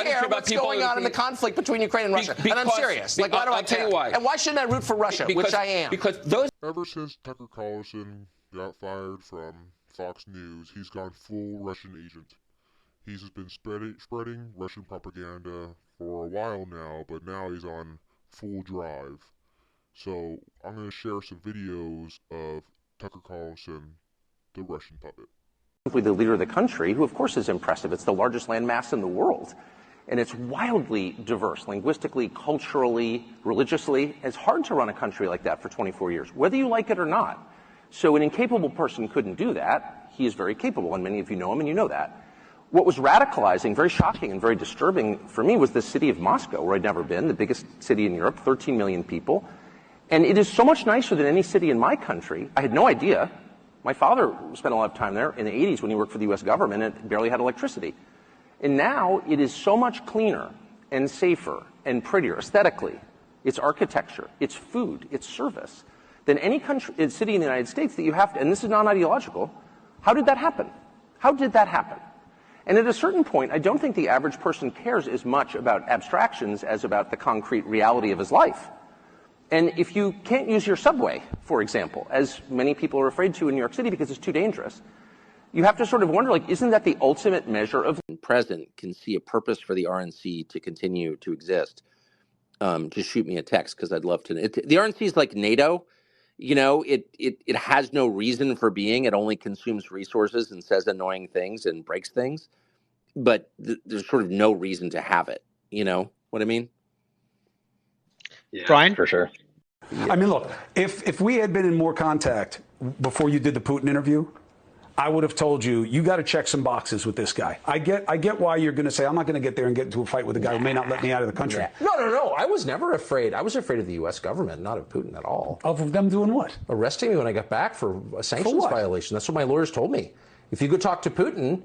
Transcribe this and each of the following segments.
care what's going on in the conflict between Ukraine and Russia? And I'm serious. Like, why do I care? I'll tell you why. And why shouldn't I root for Russia, which I am? Because those... Ever since Tucker Carlson got fired from Fox News, he's gone full Russian agent. He's been spreading Russian propaganda for a while now, but now he's on full drive. So I'm going to share some videos of Tucker Carlson, the Russian puppet. Simply the leader of the country, who of course is impressive. It's the largest landmass in the world. And it's wildly diverse, linguistically, culturally, religiously. It's hard to run a country like that for 24 years, whether you like it or not. So an incapable person couldn't do that. He is very capable, and many of you know him, and you know that. What was radicalizing, very shocking, and very disturbing for me was the city of Moscow, where I'd never been, the biggest city in Europe, 13 million people. And it is so much nicer than any city in my country. I had no idea. My father spent a lot of time there in the 80s when he worked for the U.S. government and barely had electricity. And now it is so much cleaner and safer and prettier aesthetically, its architecture, its food, its service, than any country, city in the United States that you have to, and this is non-ideological. How did that happen? How did that happen? And at a certain point, I don't think the average person cares as much about abstractions as about the concrete reality of his life. And if you can't use your subway, for example, as many people are afraid to in New York City because it's too dangerous, you have to sort of wonder, like, isn't that the ultimate measure of... President can see a purpose for the RNC to continue to exist, just shoot me a text because I'd love to. The RNC is like NATO. You know, it has no reason for being. It only consumes resources and says annoying things and breaks things. But there's sort of no reason to have it. You know what I mean? Yeah, Brian? For sure. I mean, look, if we had been in more contact before you did the Putin interview, I would have told you, you got to check some boxes with this guy. I get why you're going to say, I'm not going to get there and get into a fight with a guy who may not let me out of the country. Yeah. No. I was never afraid. I was afraid of the U.S. government, not of Putin at all. Of them doing what? Arresting me when I got back for a sanctions violation. That's what my lawyers told me. If you go talk to Putin,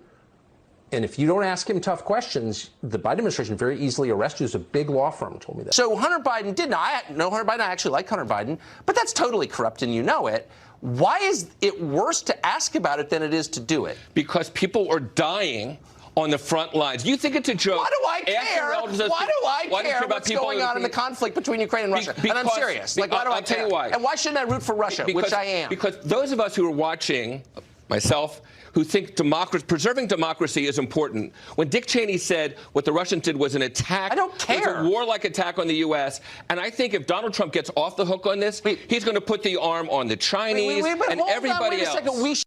and if you don't ask him tough questions, the Biden administration very easily arrests you. As a big law firm told me that. So Hunter Biden did not. I know Hunter Biden. I actually like Hunter Biden, but that's totally corrupt, and you know it. Why is it worse to ask about it than it is to do it? Because people are dying on the front lines. You think it's a joke? Why do I care? Why do I care what's going on in the conflict between Ukraine and Russia? And I'm serious. Like, why do I care? I'll tell you why. And why shouldn't I root for Russia, which I am? Because those of us who are watching, myself, who think preserving democracy is important. When Dick Cheney said what the Russians did was an attack, I don't care. It was a warlike attack on the U.S., and I think if Donald Trump gets off the hook on this, he's going to put the arm on the Chinese and everybody else. Wait a second.